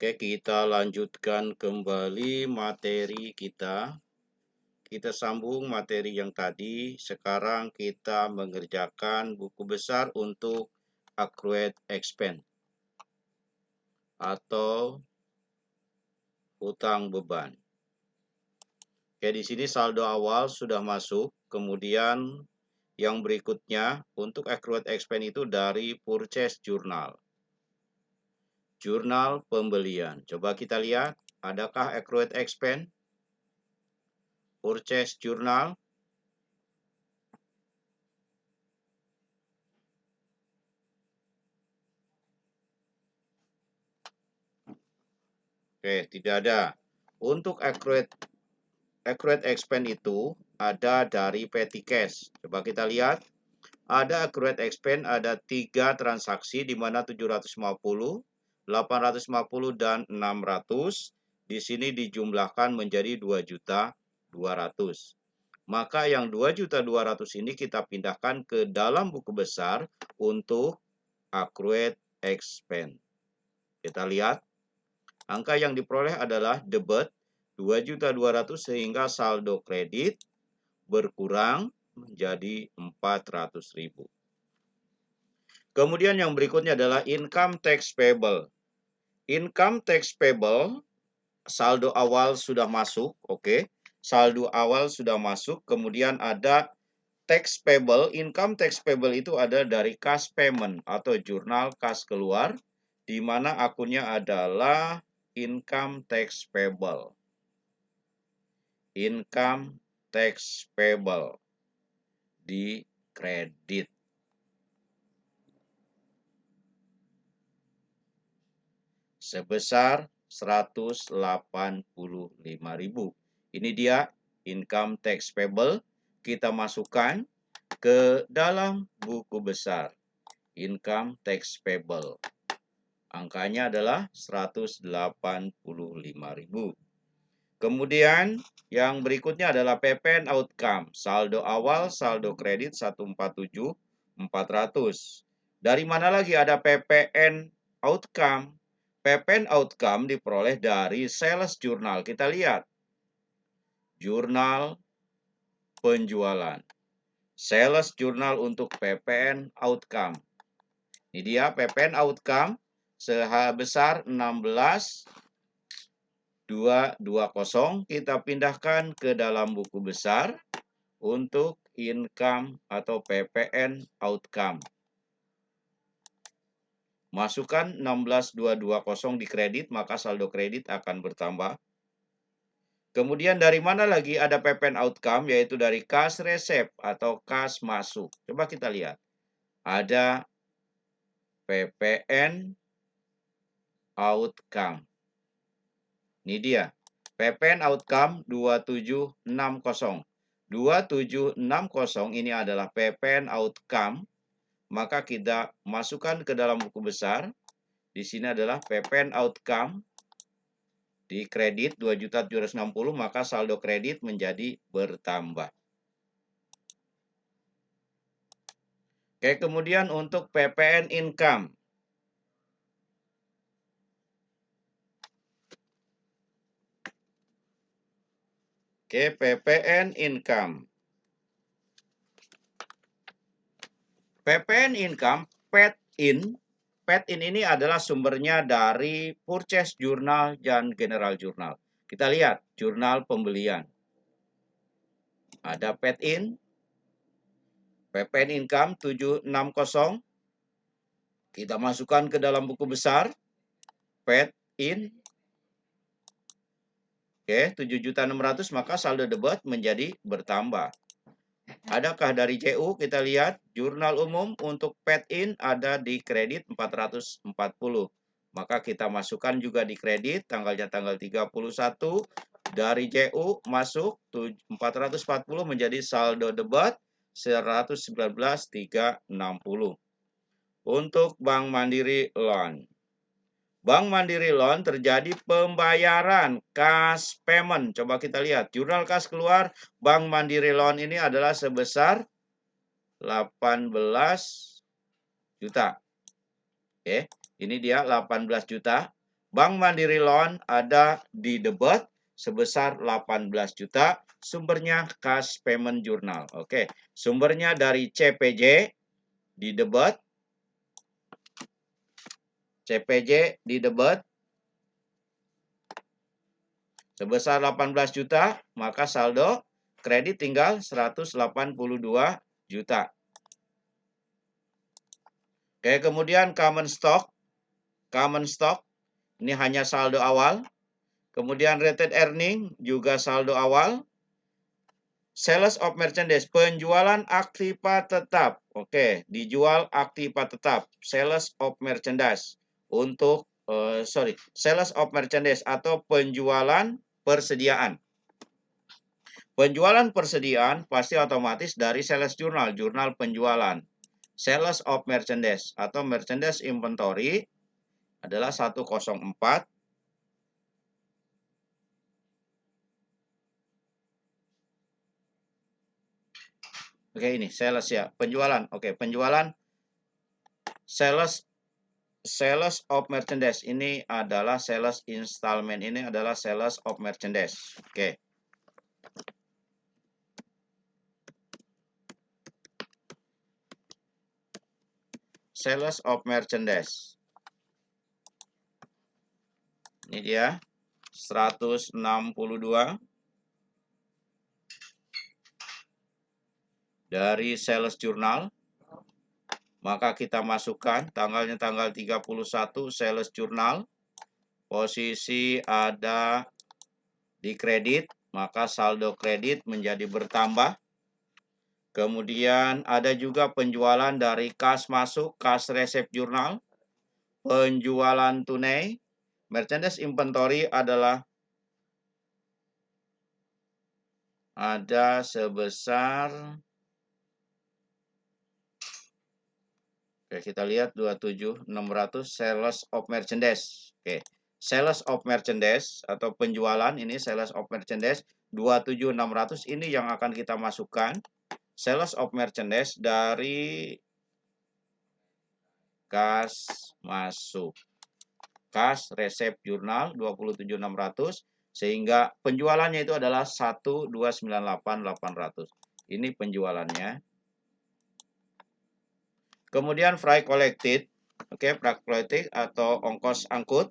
Oke, kita lanjutkan kembali materi kita. Kita sambung materi yang tadi. Sekarang kita mengerjakan buku besar untuk accrued expense atau hutang beban. Oke, di sini saldo awal sudah masuk. Kemudian yang berikutnya untuk accrued expense itu dari purchase journal. Jurnal pembelian. Coba kita lihat, adakah accrued expense? Purchase journal. Oke, tidak ada. Untuk accrued expense itu ada dari petty cash. Coba kita lihat. Ada accrued expense, ada 3 transaksi di mana 750, 850 dan 600. Di sini dijumlahkan menjadi 2.200.000. Maka yang 2.200.000 ini kita pindahkan ke dalam buku besar untuk accrued expense. Kita lihat. Angka yang diperoleh adalah debit 2.200.000 sehingga saldo kredit berkurang menjadi 400.000. Kemudian yang berikutnya adalah income tax payable. Income tax payable saldo awal sudah masuk, oke. Saldo awal sudah masuk, kemudian ada tax payable. Income tax payable itu ada dari cash payment atau jurnal kas keluar, di mana akunnya adalah income tax payable. Income tax payable di kredit. Sebesar 185.000. Ini dia income tax payable. Kita masukkan ke dalam buku besar. Income tax payable. Angkanya adalah 185.000. Kemudian yang berikutnya adalah PPN outcome. Saldo awal, saldo kredit 147.400. Dari mana lagi ada PPN outcome? PPN outcome diperoleh dari sales journal. Kita lihat. Jurnal penjualan. Sales journal untuk PPN outcome. Ini dia PPN outcome sebesar 16.220. Kita pindahkan ke dalam buku besar untuk income atau PPN outcome. Masukkan 16.220 di kredit, maka saldo kredit akan bertambah. Kemudian dari mana lagi ada PPN outcome, yaitu dari kas resep atau kas masuk. Coba kita lihat. Ada PPN outcome. Ini dia. PPN outcome 2760. 2760 ini adalah PPN outcome. Maka kita masukkan ke dalam buku besar. Di sini adalah PPN outcome. Di kredit 2.760, maka saldo kredit menjadi bertambah. Oke, kemudian untuk PPN income. Oke, PPN income. PPN income, PET-in. PET-in ini adalah sumbernya dari purchase journal dan general journal. Kita lihat, jurnal pembelian. Ada PET-in. PPN income 760. Kita masukkan ke dalam buku besar. PET-in. Oke, 7.600.000, maka saldo debit menjadi bertambah. Adakah dari CU? Kita lihat jurnal umum untuk PET-in ada di kredit 440. Maka kita masukkan juga di kredit, tanggalnya tanggal 31. Dari CU masuk 440 menjadi saldo debit 119.360. Untuk Bank Mandiri Loan. Bank Mandiri Loan terjadi pembayaran cash payment. Coba kita lihat. Jurnal kas keluar Bank Mandiri Loan ini adalah sebesar 18 juta. Oke, ini dia 18 juta. Bank Mandiri Loan ada di debit sebesar 18 juta. Sumbernya Cash Payment Journal. Oke, sumbernya dari CPJ di debit. CPJ di debit sebesar 18 juta, maka saldo kredit tinggal 182 juta. Oke, kemudian common stock. Common stock ini hanya saldo awal. Kemudian rated earning juga saldo awal. Sales of merchandise, penjualan aktiva tetap. Oke, dijual aktiva tetap. Sales of merchandise untuk sales of merchandise atau penjualan persediaan. Penjualan persediaan pasti otomatis dari sales journal, jurnal penjualan. Sales of merchandise atau merchandise inventory adalah 104. Oke, ini sales ya, penjualan. Oke, penjualan sales of merchandise ini adalah sales installment, ini adalah sales of merchandise. Oke. Sales of merchandise. Ini dia 162 dari sales journal. Maka kita masukkan tanggalnya tanggal 31 sales journal. Posisi ada di kredit, maka saldo kredit menjadi bertambah. Kemudian ada juga penjualan dari kas masuk, kas receipt journal. Penjualan tunai, merchandise inventory adalah ada sebesar, oke, kita lihat 27.600 sales of merchandise. Oke, sales of merchandise atau penjualan ini sales of merchandise 27.600 ini yang akan kita masukkan. Sales of merchandise dari kas masuk, kas resep jurnal 27.600 sehingga penjualannya itu adalah 1298800. Ini penjualannya. Kemudian freight collected, oke, freight collected atau ongkos angkut.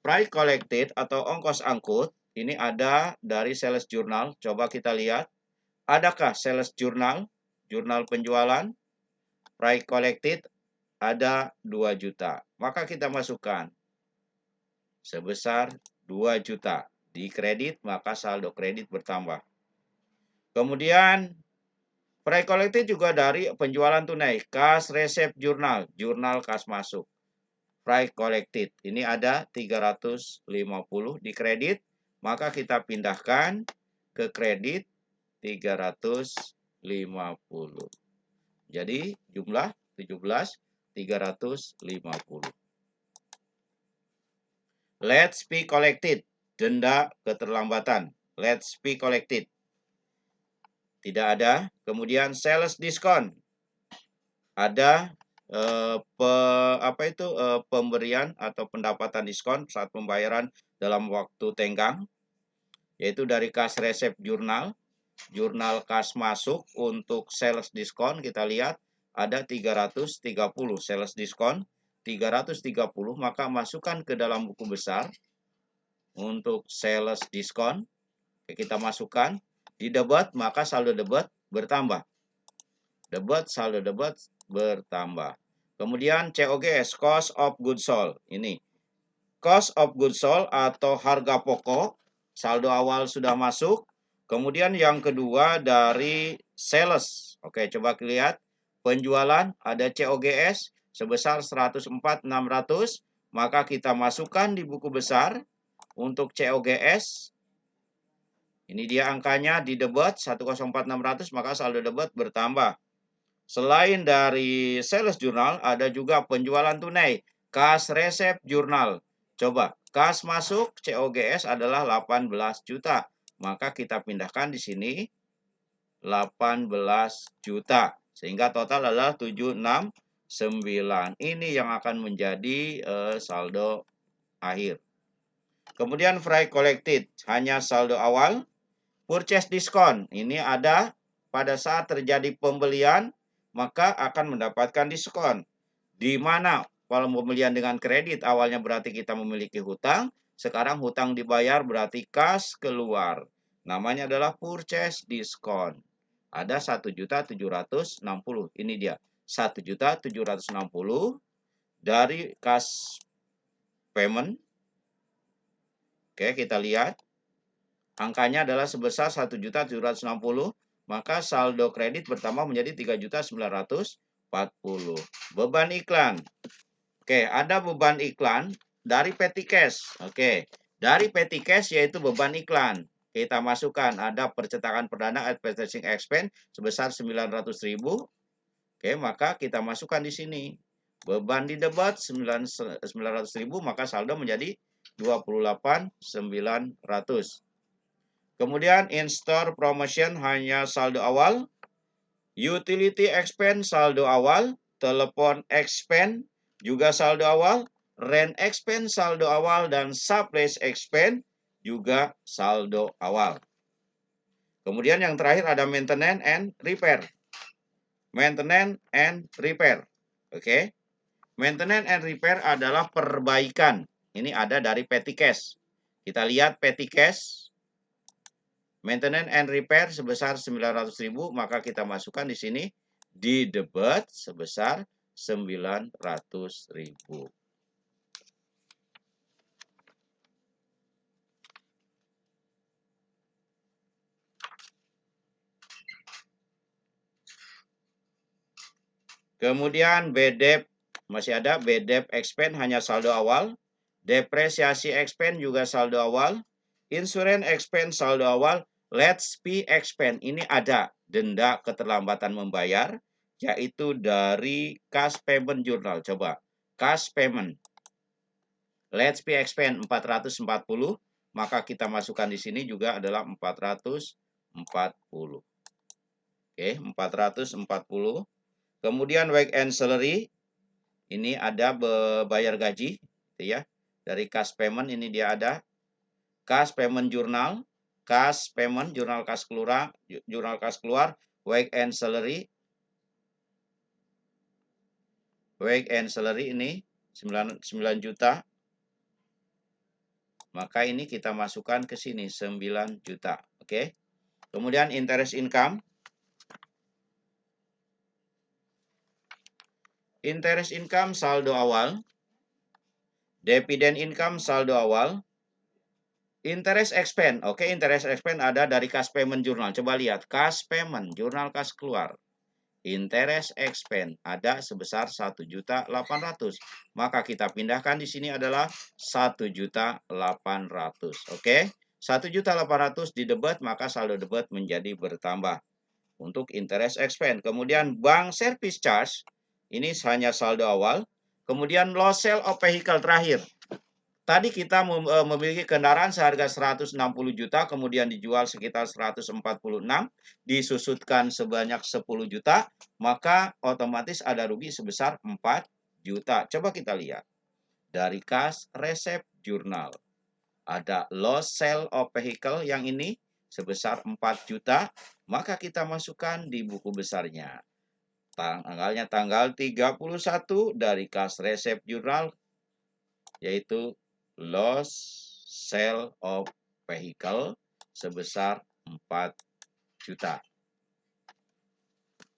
Freight collected atau ongkos angkut ini ada dari sales journal. Coba kita lihat, adakah sales journal, jurnal penjualan, freight collected ada 2 juta. Maka kita masukkan sebesar 2 juta di kredit, maka saldo kredit bertambah. Kemudian freight collected juga dari penjualan tunai, kas resep jurnal, jurnal kas masuk. Freight collected ini ada 350 di kredit, maka kita pindahkan ke kredit 350. Jadi jumlah 17.350. Let's be collected, denda keterlambatan. Let's be collected. Tidak ada. Kemudian sales discount. Ada pemberian atau pendapatan diskon saat pembayaran dalam waktu tenggang, yaitu dari kas resep jurnal, jurnal kas masuk untuk sales diskon kita lihat ada 330 sales diskon, 330, maka masukkan ke dalam buku besar untuk sales diskon. Kita masukkan di debit, maka saldo debit bertambah. Debit, saldo debit bertambah. Kemudian COGS, cost of goods sold. Ini cost of goods sold atau harga pokok, saldo awal sudah masuk. Kemudian yang kedua dari sales. Oke, coba lihat. Penjualan ada COGS sebesar 104.600. Maka kita masukkan di buku besar untuk COGS. Ini dia angkanya di debit 104.600, maka saldo debit bertambah. Selain dari sales journal, ada juga penjualan tunai, kas resep jurnal. Coba, kas masuk COGS adalah 18 juta. Maka kita pindahkan di sini 18 juta. Sehingga total adalah 76 9. Ini yang akan menjadi saldo akhir. Kemudian freight collected hanya saldo awal. Purchase diskon ini ada pada saat terjadi pembelian maka akan mendapatkan diskon. Di mana kalau pembelian dengan kredit awalnya berarti kita memiliki hutang, sekarang hutang dibayar berarti kas keluar. Namanya adalah purchase diskon. Ada 1.760.000. Ini dia 1.760.000 dari kas payment. Oke, kita lihat. Angkanya adalah sebesar 1.760.000, maka saldo kredit bertambah menjadi 3.940. Beban iklan. Oke, ada beban iklan dari petty cash. Oke, dari petty cash yaitu beban iklan. Kita masukkan ada percetakan perdana advertising expense sebesar 900.000. Oke, maka kita masukkan di sini. Beban di debit 900.000, maka saldo menjadi 28.900. Kemudian in-store promotion hanya saldo awal. Utility expense saldo awal. Telepon expense juga saldo awal. Rent expense saldo awal. Dan supplies expense juga saldo awal. Kemudian yang terakhir ada maintenance and repair. Maintenance and repair. Oke. Maintenance and repair adalah perbaikan. Ini ada dari petty cash. Kita lihat petty cash. Maintenance and repair sebesar 900.000, maka kita masukkan di sini di debit sebesar 900.000. Kemudian BDEP masih ada, BDEP expense hanya saldo awal, depresiasi expense juga saldo awal, insurance expense saldo awal, late fee expense ini ada denda keterlambatan membayar, yaitu dari cash payment journal. Coba, cash payment. Late fee expense 440, maka kita masukkan di sini juga adalah 440. Oke, 440. Kemudian wage and salary, ini ada bayar gaji, ya. Dari cash payment ini dia ada cash payment journal, cash payment jurnal kas keluar, wage and salary. Wage and salary ini 9 juta. Maka ini kita masukkan ke sini 9 juta. Oke. Kemudian interest income. Interest income saldo awal. Dividend income saldo awal. Interest expense. Oke, interest expense ada dari cash payment journal. Coba lihat, cash payment, jurnal kas keluar. Interest expense ada sebesar 1.800.000. Maka kita pindahkan di sini adalah 1.800.000. Oke, 1.800.000 di debit, maka saldo debit menjadi bertambah untuk interest expense. Kemudian bank service charge ini hanya saldo awal. Kemudian loss sale of vehicle terakhir. Tadi kita memiliki kendaraan seharga 160 juta, kemudian dijual sekitar 146, disusutkan sebanyak 10 juta, maka otomatis ada rugi sebesar 4 juta. Coba kita lihat. Dari cash receipt journal. Ada loss sale of vehicle yang ini sebesar 4 juta, maka kita masukkan di buku besarnya. Tanggalnya tanggal 31 dari cash receipt journal, yaitu loss sale of vehicle sebesar 4 juta.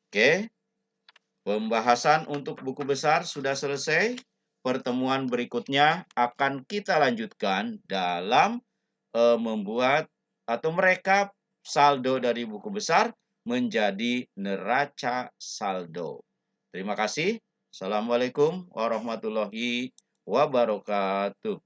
Oke, pembahasan untuk buku besar sudah selesai. Pertemuan berikutnya akan kita lanjutkan dalam membuat atau merekap saldo dari buku besar menjadi neraca saldo. Terima kasih. Assalamualaikum warahmatullahi wabarakatuh.